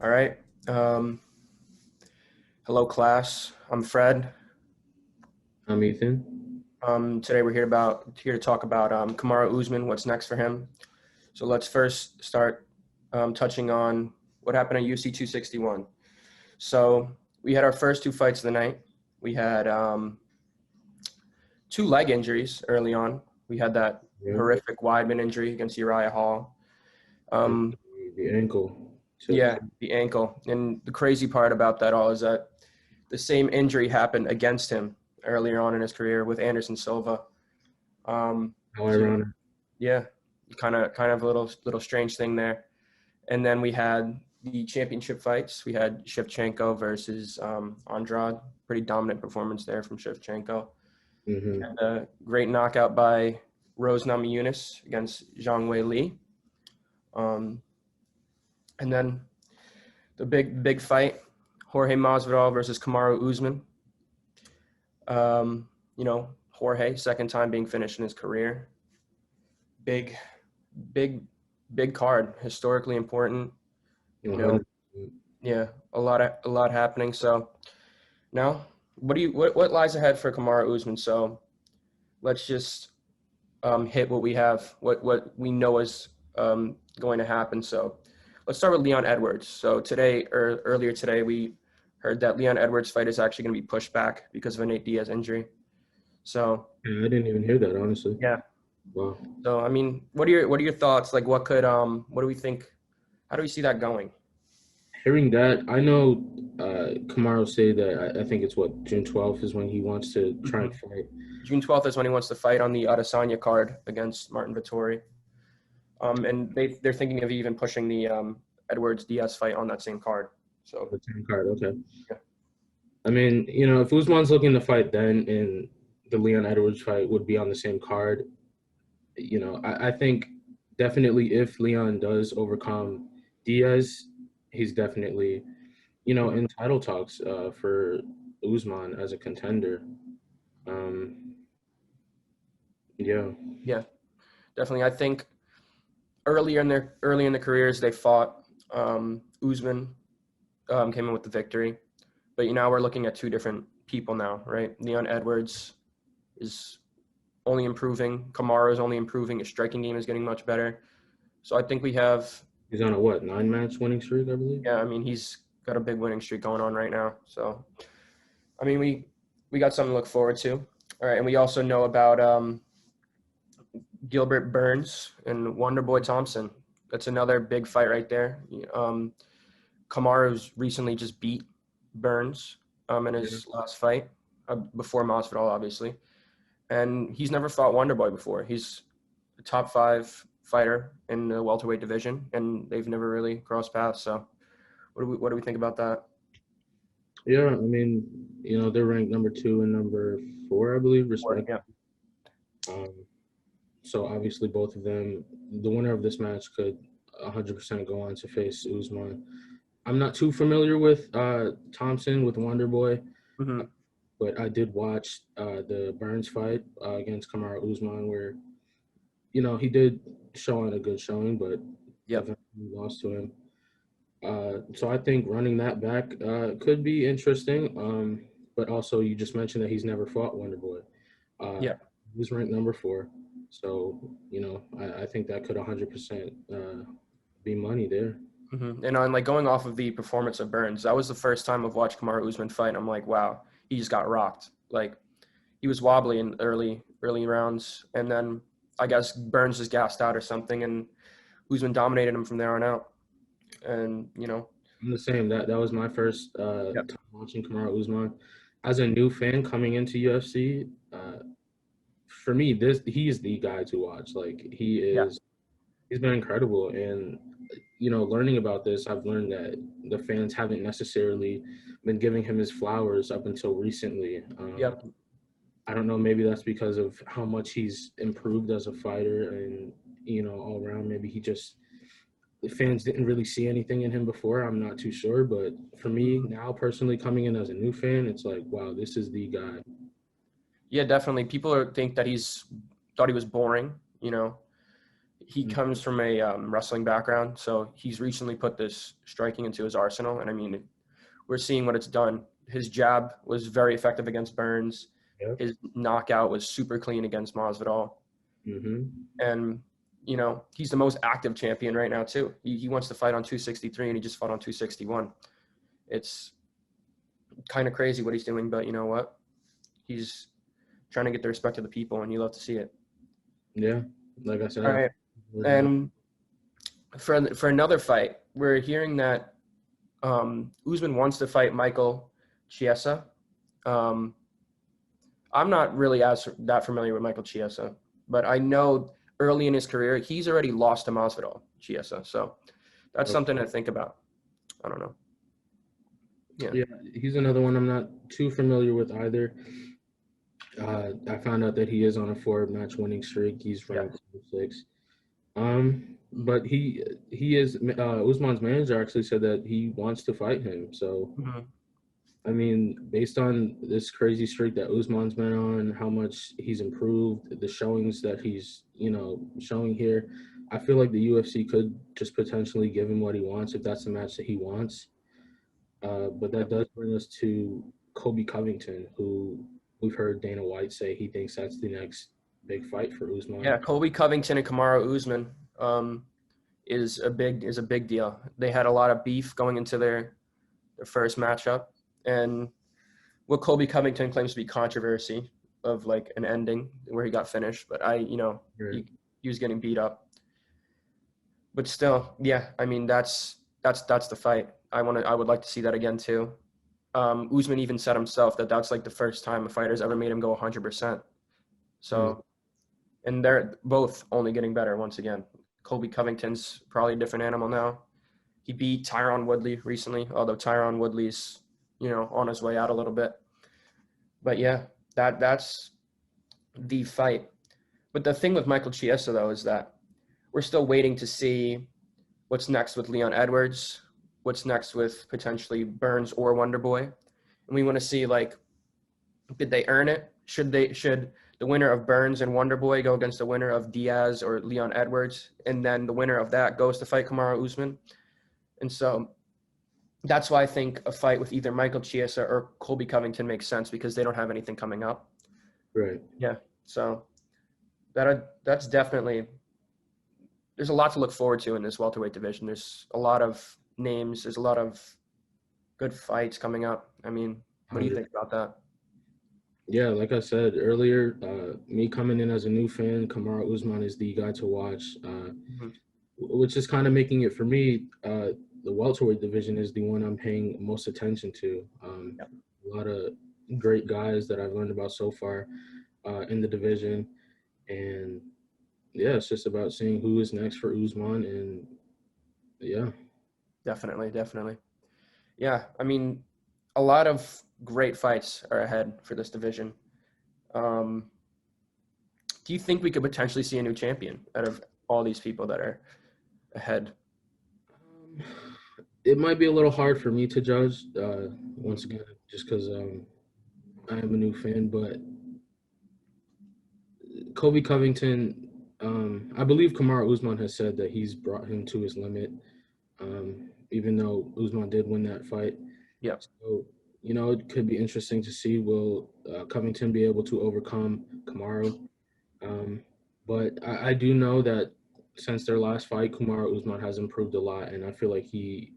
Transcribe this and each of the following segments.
All right. Um, Hello, class. I'm Fred. I'm Ethan. Today we're here to talk about Kamaru Usman. What's next for him? So let's first start touching on what happened at UC 261. So we had our first two fights of the night. We had two leg injuries early on. We had that Yeah, horrific Weidman injury against Uriah Hall. and Um, the ankle took. yeah, the ankle. And the crazy part about that all is that the same injury happened against him earlier on in his career with Anderson Silva. How So ironic. yeah, kind of a little strange thing there. And then we had the championship fights. We had Shevchenko versus Andrade. Pretty dominant performance there from Shevchenko. Hmm. And a great knockout by Rose Namajunas against Zhang Wei Li. Um, and then the big fight, Jorge Masvidal versus Kamaru Usman. Jorge, second time being finished in his career. Big, big, big card, historically important. You know, 100%. yeah, a lot happening. So now, what lies ahead for Kamaru Usman? So let's just hit what we have, what we know is going to happen. So let's start with Leon Edwards. So today or earlier today, we heard that Leon Edwards' fight is actually going to be pushed back because of a Nate Diaz injury. So Yeah, I didn't even hear that, honestly. yeah. Wow. So I mean, what are your thoughts? Like, what do we think? How do we see that going? Hearing that, I know Kamaru say that I think it's what, June 12th is when he wants to try hmm and fight. June 12th is when he wants to fight on the Adesanya card against Martin Vettori. And they're thinking of even pushing the Edwards Diaz fight on that same card. So The 10 card, okay. yeah, I mean, if Usman's looking to fight then and the Leon Edwards fight would be on the same card, I think definitely if Leon does overcome Diaz, he's definitely in title talks for Usman as a contender. Um, yeah, yeah, definitely. I think early in the careers they fought. Usman came in with the victory, but now we're looking at two different people now, right? Leon Edwards is only improving. Kamaru is only improving. His striking game is getting much better. So I think we have, he's on a what 9 match winning streak, I believe. yeah, I mean, he's got a big winning streak going on right now. So, I mean, we got something to look forward to. All right, and we also know about Gilbert Burns and Wonderboy Thompson. That's another big fight right there. Kamaru's recently just beat Burns in Yeah. his last fight before Masvidal, obviously, and he's never fought Wonderboy before. He's a top five fighter in the welterweight division, and they've never really crossed paths. So, what do we think about that? Yeah, I mean, they're ranked number 2 and number 4, I believe, Or, respect. yeah, Um, so obviously both of them, the winner of this match could 100% go on to face Usman. I'm not too familiar with Thompson with Wonderboy, hmm but I did watch the Burns fight against Kamaru Usman, where he did show on a good showing, but yep, eventually lost to him. So I think running that back could be interesting. But also, you just mentioned that he's never fought Wonderboy. Uh, yeah. he's ranked number 4, so I think that could 100% be money there. And on like going off of the performance of Burns, that was the first time I've watched Kamaru Usman fight. And I'm like, wow, he just got rocked. Like he was wobbly in early rounds, and then I guess Burns just gassed out or something, and Usman dominated him from there on out. And I'm the same. That was my first yep, time watching Kamaru Usman. As a new fan coming into UFC, for me, this he is the guy to watch. Like yeah, he's been incredible, and learning about this, I've learned that the fans haven't necessarily been giving him his flowers up until recently. yep, I don't know, maybe that's because of how much he's improved as a fighter, and all around, maybe he just the fans didn't really see anything in him before. I'm not too sure, but for me now, personally, coming in as a new fan, it's like, wow, this is the guy. yeah, definitely. People think that thought he was boring. He comes from a wrestling background, so he's recently put this striking into his arsenal. And I mean, we're seeing what it's done. His jab was very effective against Burns. Yep. His knockout was super clean against Masvidal. Mm-hmm. And, you know, he's the most active champion right now, too. He wants to fight on 263, and he just fought on 261. It's kind of crazy what he's doing, but you know what? He's trying to get the respect of the people, and you love to see it. Yeah, like I said. All right. And for another fight, we're hearing that Usman wants to fight Michael Chiesa. I'm not really that familiar with Michael Chiesa, but I know early in his career he's already lost to Masvidal Chiesa, so that's something to think about. I don't know. Yeah, he's another one I'm not too familiar with either. I found out that he is on a 4-match winning streak. He's ranked 6. But he is Usman's manager actually said that he wants to fight him. So I mean, based on this crazy streak that Usman's been on, how much he's improved, the showings that he's, showing here, I feel like the UFC could just potentially give him what he wants if that's the match that he wants. But that does bring us to Colby Covington, who we've heard Dana White say he thinks that's the next big fight for Usman. Yeah, Colby Covington and Kamaru Usman is a big deal. They had a lot of beef going into their first matchup, and what Colby Covington claims to be controversy of like an ending where he got finished, but he was getting beat up. But still, yeah, I mean that's the fight. I would like to see that again too. Usman even said himself that that's like the first time a fighter's ever made him go 100%. So, and they're both only getting better once again. Colby Covington's probably a different animal now. He beat Tyron Woodley recently, although Tyron Woodley's, on his way out a little bit. But yeah, that's the fight. But the thing with Michael Chiesa, though, is that we're still waiting to see what's next with Leon Edwards, what's next with potentially Burns or Wonderboy. And we want to see, like, did they earn it? Should the winner of Burns and Wonderboy go against the winner of Diaz or Leon Edwards, and then the winner of that goes to fight Kamaru Usman? And so that's why I think a fight with either Michael Chiesa or Colby Covington makes sense, because they don't have anything coming up. Right. Yeah. So that's definitely – there's a lot to look forward to in this welterweight division. There's a lot of names. There's a lot of good fights coming up. I mean, what do you think about that? Yeah, like I said earlier, me coming in as a new fan, Kamaru Usman is the guy to watch, which is kind of making it for me. The welterweight division is the one I'm paying most attention to. A lot of great guys that I've learned about so far in the division. And, yeah, it's just about seeing who is next for Usman. And, yeah. Definitely. Yeah, I mean, a lot of great fights are ahead for this division. Do you think we could potentially see a new champion out of all these people that are ahead? It might be a little hard for me to judge, once again, just because I am a new fan. But Colby Covington, I believe Kamaru Usman has said that he's brought him to his limit, even though Usman did win that fight. Yeah. So, it could be interesting to see, will Covington be able to overcome Kamaru? But I do know that since their last fight, Kamaru Usman has improved a lot, and I feel like he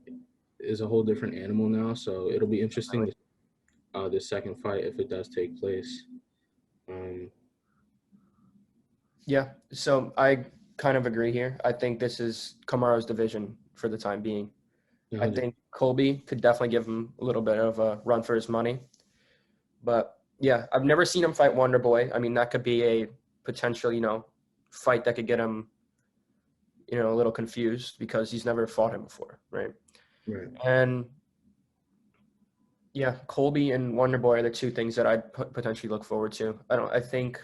is a whole different animal now. So it'll be interesting this second fight if it does take place. Yeah, so I kind of agree here. I think this is Kamaru's division for the time being. I think Colby could definitely give him a little bit of a run for his money. But, yeah, I've never seen him fight Wonderboy. I mean, that could be a potential, fight that could get him, a little confused because he's never fought him before, right? Right. And, yeah, Colby and Wonderboy are the two things that I'd potentially look forward to. I think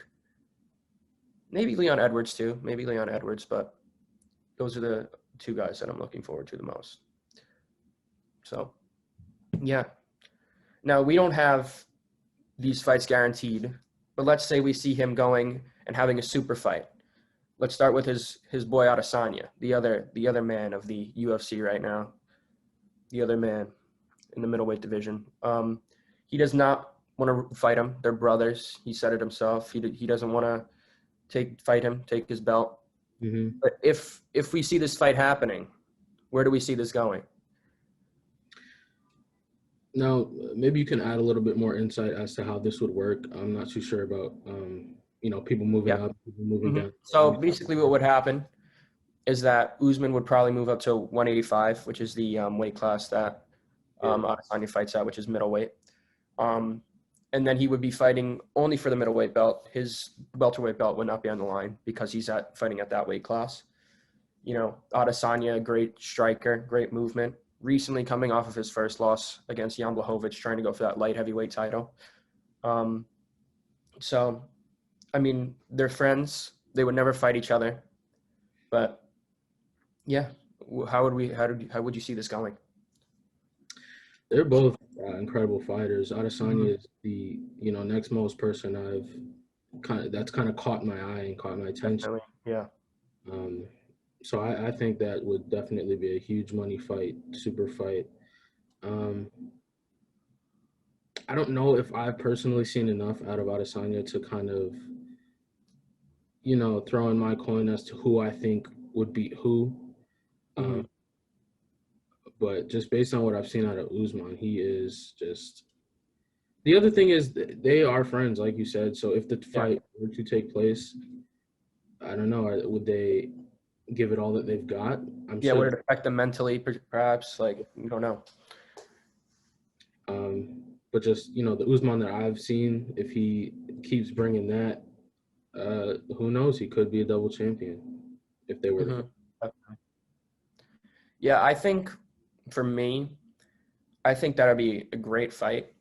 maybe Leon Edwards too. But those are the two guys that I'm looking forward to the most. So, yeah. Now, we don't have these fights guaranteed, but let's say we see him going and having a super fight. let's start with his boy Adesanya, the other man of the UFC right now, the other man in the middleweight division. He does not want to fight him. They're brothers. He said it himself. He doesn't want to fight him, take his belt. Mm-hmm. But if we see this fight happening, where do we see this going? Now, maybe you can add a little bit more insight as to how this would work. I'm not too sure about, people moving Yeah. up, people moving down. So basically what would happen is that Usman would probably move up to 185, which is the weight class that Adesanya fights at, which is middleweight. And then he would be fighting only for the middleweight belt. His welterweight belt would not be on the line because he's fighting at that weight class. Adesanya, great striker, great movement. Recently coming off of his first loss against Jan Blachowicz, trying to go for that light heavyweight title. So, I mean, they're friends. They would never fight each other. But, yeah, how would you see this going? They're both incredible fighters. Adesanya is the next most person that's kind of caught my eye and caught my attention. Definitely. Yeah. So I think that would definitely be a huge money fight, super fight. I don't know if I've personally seen enough out of Adesanya to kind of, throw in my coin as to who I think would beat who. But just based on what I've seen out of Usman, he is just. The other thing is they are friends, like you said. So if the fight were to take place, I don't know, would they give it all that they've got? I'm sure. Would it affect them mentally, perhaps? Like, you don't know. But just, the Usman that I've seen, if he keeps bringing that, who knows? He could be a double champion if they were to fight. Yeah, I think for me, I think that would be a great fight.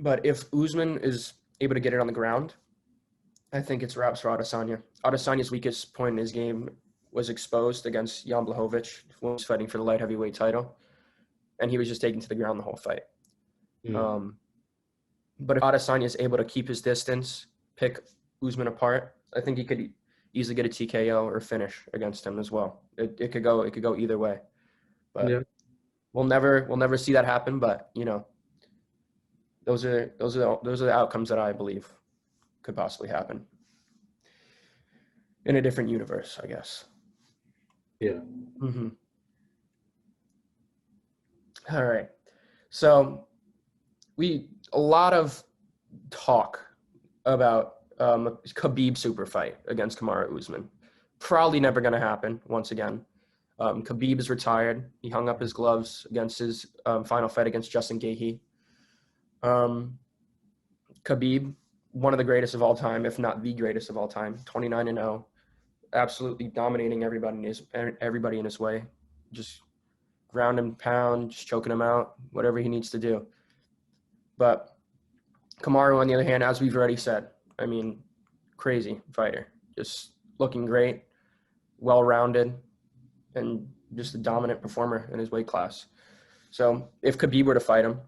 But if Usman is able to get it on the ground, I think it's wraps for Adesanya. Adesanya's weakest point in his game was exposed against Jan Blachowicz when he was fighting for the light heavyweight title, and he was just taken to the ground the whole fight. But if Adesanya is able to keep his distance, pick Usman apart, I think he could easily get a TKO or finish against him as well. It could go either way. But we'll never see that happen. But those are the outcomes that I believe could possibly happen in a different universe, I guess. Yeah. All right. So a lot of talk about Khabib super fight against Kamaru Usman. Probably never going to happen once again. Khabib is retired. He hung up his gloves against his final fight against Justin Gaethje. Khabib, one of the greatest of all time, if not the greatest of all time, 29-0, absolutely dominating everybody in his way. Just ground and pound, just choking him out, whatever he needs to do. But Kamaru, on the other hand, as we've already said, I mean, crazy fighter, just looking great, well-rounded, and just a dominant performer in his weight class. So if Khabib were to fight him,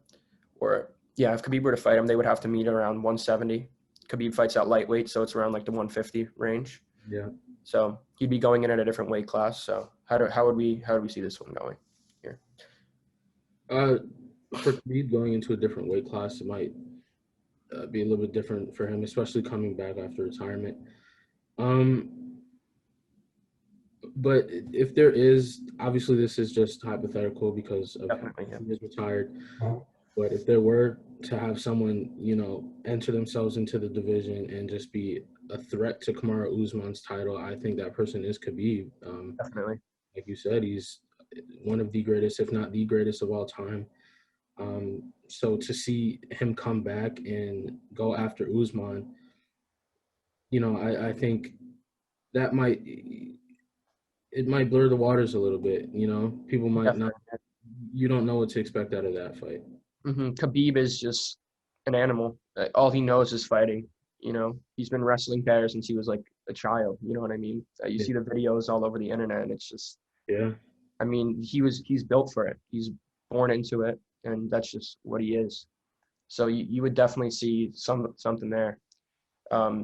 they would have to meet around 170. Khabib fights at lightweight, so it's around like the 150 range. Yeah. So he'd be going in at a different weight class. So how would we see this one going here? For Khabib going into a different weight class, it might be a little bit different for him, especially coming back after retirement. But if there is, obviously this is just hypothetical because of he is retired. But if there were to have someone, enter themselves into the division and just be a threat to Kamaru Usman's title, I think that person is Khabib. Definitely. Like you said, he's one of the greatest, if not the greatest of all time. So to see him come back and go after Usman, I think that might blur the waters a little bit. People might not. You don't know what to expect out of that fight. Khabib is just an animal. All he knows is fighting. He's been wrestling better since he was like a child. You know what I mean? You see the videos all over the internet, and it's just. Yeah. I mean, he's built for it. He's born into it, and that's just what he is. So you would definitely see something there.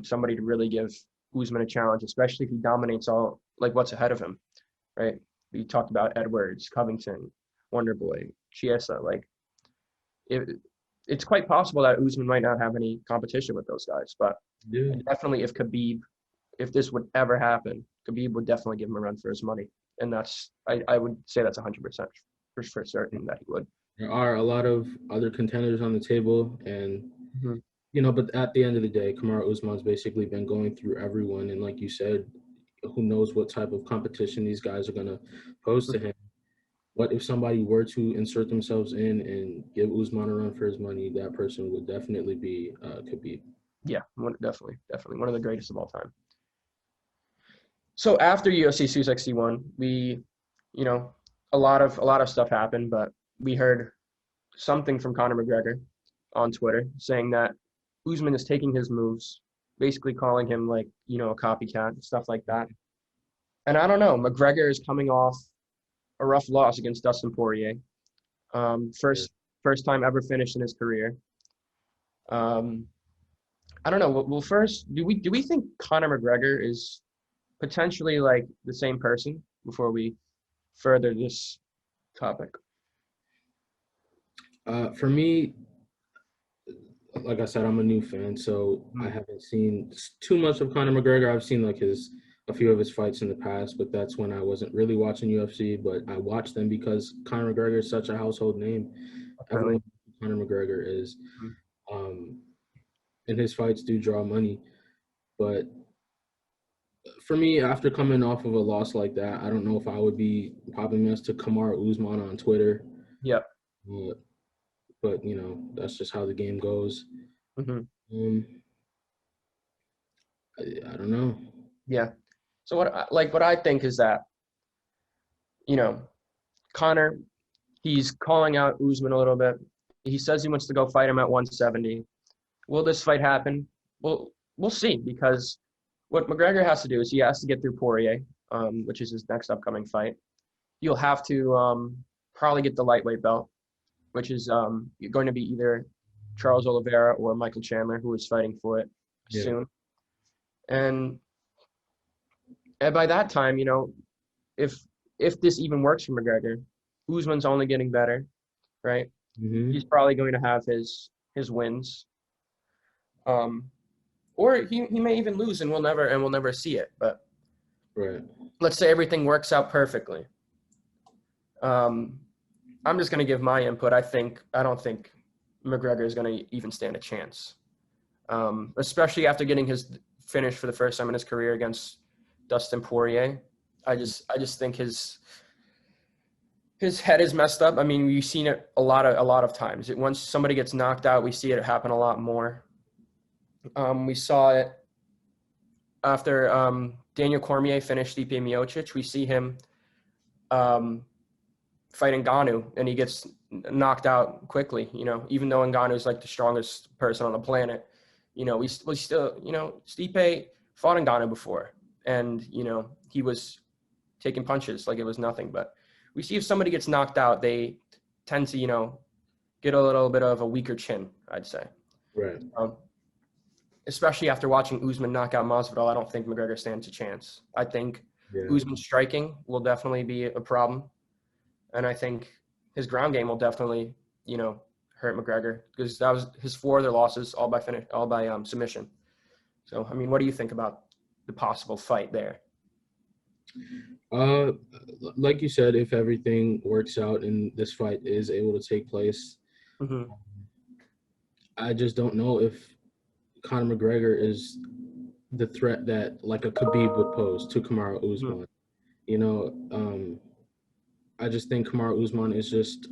Somebody to really give Usman a challenge, especially if he dominates all like what's ahead of him, right? We talked about Edwards, Covington, Wonderboy, Chiesa. Like it, it's quite possible that Usman might not have any competition with those guys, but Yeah. definitely if this would ever happen, Khabib would definitely give him a run for his money, and I would say that's 100% for certain that he would. There are a lot of other contenders on the table, and Mm-hmm. but at the end of the day, Kamaru Usman's basically been going through everyone, and like you said, who knows what type of competition these guys are gonna pose to him. But if somebody were to insert themselves in and give Usman a run for his money, that person would definitely be Khabib. Yeah, definitely one of the greatest of all time. So after UFC 261, you know, a lot of stuff happened, but we heard something from Conor McGregor on Twitter saying that Usman is taking his moves, basically calling him like, a copycat, stuff like that. And I don't know, McGregor is coming off a rough loss against Dustin Poirier. First time ever finished in his career. I don't know. Well, first, do we think Conor McGregor is potentially like the same person before we further this topic? For me, like I said, I'm a new fan, so I Mm. haven't seen too much of Conor McGregor. I've seen like a few of his fights in the past, but that's when I wasn't really watching UFC. But I watched them because Conor McGregor is such a household name. Definitely. Everyone knows who Conor McGregor is, Mm. um, and his fights do draw money. But for me, after coming off of a loss like that, I don't know if I would be popping mess to Kamaru Usman on Twitter. Yep. Uh, but that's just how the game goes. Hmm. Um, I don't know. Yeah. So what I think is that, you know, Conor, he's calling out Usman a little bit. He says he wants to go fight him at 170. Will this fight happen? Well, we'll see, because what McGregor has to do is he has to get through Poirier, which is his next upcoming fight. He'll have to probably get the lightweight belt, which is going to be either Charles Oliveira or Michael Chandler, who is fighting for it Yeah. soon. And by that time, if this even works for McGregor, Usman's only getting better, right? Mm-hmm. He's probably going to have his wins. Or he may even lose and we'll never see it. But Right. let's say everything works out perfectly. I'm just going to give my input. I don't think McGregor is going to even stand a chance, especially after getting his finish for the first time in his career against Dustin Poirier. I just think his head is messed up. I mean, we've seen it a lot of times. Once somebody gets knocked out, we see it happen a lot more. We saw it after Daniel Cormier finished Stipe Miocic. We see him fighting Ngannou, and he gets knocked out quickly. Even though Ngannou is like the strongest person on the planet, we still, Stipe fought Ngannou before, and he was taking punches like it was nothing. But we see if somebody gets knocked out, they tend to get a little bit of a weaker chin, I'd say. Right. Especially after watching Usman knock out Masvidal, I don't think McGregor stands a chance. I think Usman's striking will definitely be a problem. And I think his ground game will definitely, hurt McGregor, because that was his 4 other losses, all by submission. So, I mean, what do you think about the possible fight there? Like you said, if everything works out and this fight is able to take place, Mm-hmm. I just don't know if Conor McGregor is the threat that like a Khabib would pose to Kamaru Usman. Mm-hmm. I just think Kamaru Usman is just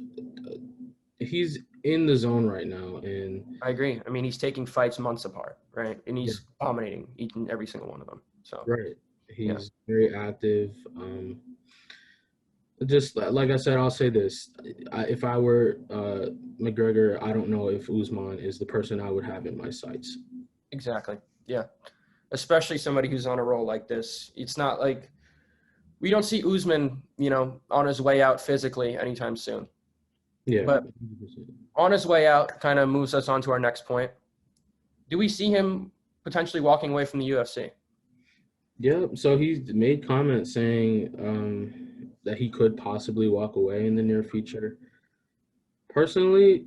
he's in the zone right now, and I agree. I mean, he's taking fights months apart, right? And he's dominating each and every single one of them. So right, he's very active. Just like I said, I'll say this: if I were McGregor, I don't know if Usman is the person I would have in my sights. Exactly. Yeah. Especially somebody who's on a roll like this. It's not like we don't see Usman, on his way out physically anytime soon. Yeah. But on his way out kind of moves us on to our next point. Do we see him potentially walking away from the UFC? Yeah, so he made comments saying that he could possibly walk away in the near future. Personally,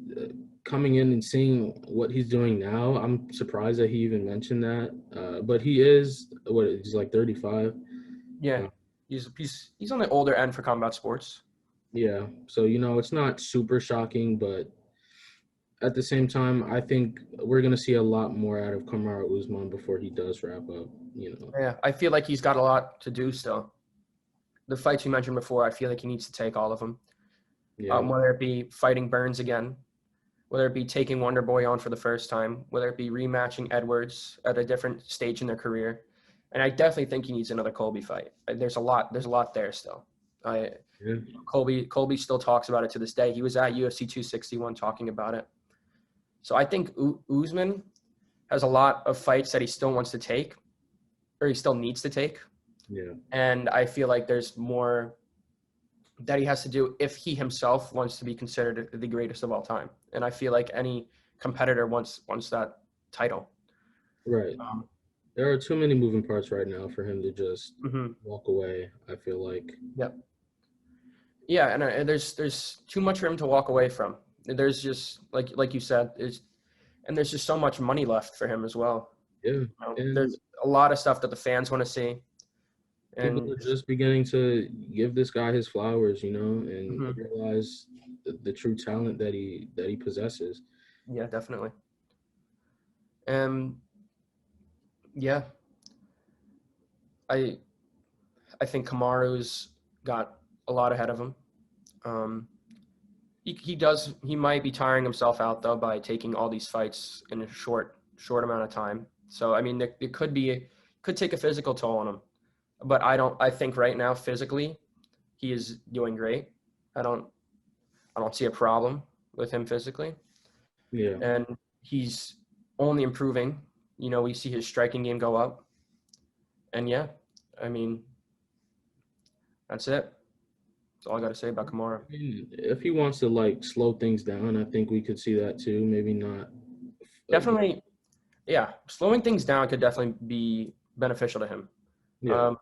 coming in and seeing what he's doing now, I'm surprised that he even mentioned that. But he is what he's like 35. Yeah, Uh, he's on the older end for combat sports. yeah, so it's not super shocking, but at the same time, I think we're gonna see a lot more out of Kamaru Usman before he does wrap up. Yeah, I feel like he's got a lot to do still. The fights you mentioned before, I feel like he needs to take all of them. Yeah, Whether it be fighting Burns again, whether it be taking Wonder Boy on for the first time, whether it be rematching Edwards at a different stage in their career. And I definitely think he needs another Colby fight. There's a lot there still. I yeah, Colby still talks about it to this day. He was at UFC 261 talking about it. So I think Usman has a lot of fights that he still wants to take, or he still needs to take. yeah. And I feel like there's more that he has to do if he himself wants to be considered the greatest of all time. And I feel like any competitor wants that title. Right. Um, There are too many moving parts right now for him to just mhm. walk away. I feel like. Yep. Yeah, and there's too much for him to walk away from. There's just like you said, there's just so much money left for him as well. Yeah, and There's a lot of stuff that the fans want to see, people and are just beginning to give this guy his flowers, and mhm. realize the true talent that he possesses. Yeah, definitely. And yeah, I I think Kamaru's got a lot ahead of him. Um, he might be tiring himself out though by taking all these fights in a short amount of time. So I mean, it could take a physical toll on him. But I think right now physically he is doing great. I don't I don't see a problem with him physically, Yeah, and he's only improving. We see his striking game go up, and yeah, I mean that's it. That's all I got to say about Kamara. I mean, if he wants to like slow things down, I think we could see that too. Maybe not. Definitely, yeah, slowing things down could definitely be beneficial to him. Yeah, Um,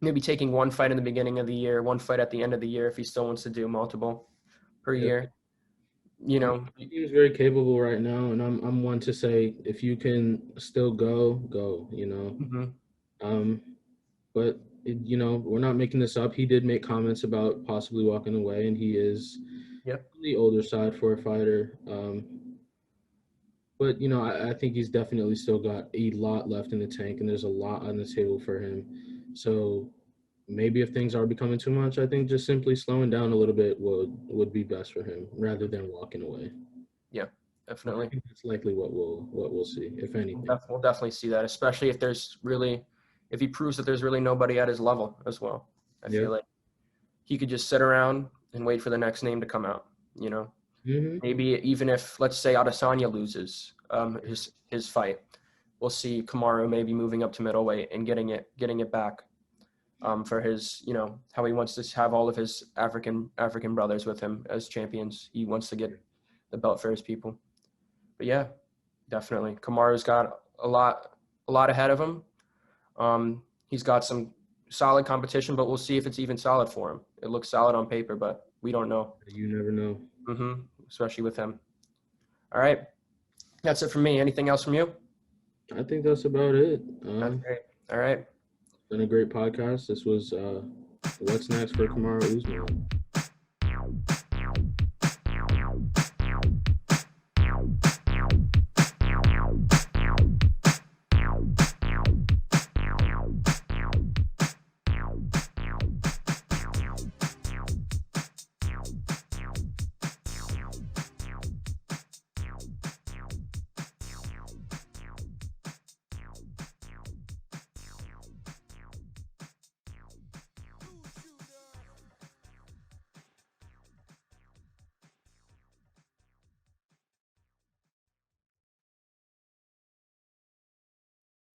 Maybe taking one fight in the beginning of the year, one fight at the end of the year if he still wants to do multiple per yeah. year. You I mean, know, he seems very capable right now, and I'm one to say if you can still go, go. hmm Um, but we're not making this up. He did make comments about possibly walking away, and he is yep, on the older side for a fighter. But I think he's definitely still got a lot left in the tank, and there's a lot on the table for him. So maybe if things are becoming too much, I think just simply slowing down a little bit would be best for him rather than walking away. yeah, And I definitely. think that's likely what we'll see, if anything. We'll definitely see that, especially if he proves that there's really nobody at his level as well. I Yeah. feel like he could just sit around and wait for the next name to come out. You know, Hmm. maybe even if let's say Adesanya loses his fight, we'll see Kamaru maybe moving up to middleweight and getting it back for his how he wants to have all of his African brothers with him as champions. He wants to get the belt for his people. But yeah, definitely Kamaru's got a lot ahead of him. He's got some solid competition, but we'll see if it's even solid for him. It looks solid on paper, but we don't know. You never know. Especially with him. All right, that's it from me. Anything else from you? I think that's about it. That's great. All right. Been a great podcast. This was what's next for Kamaru Usman.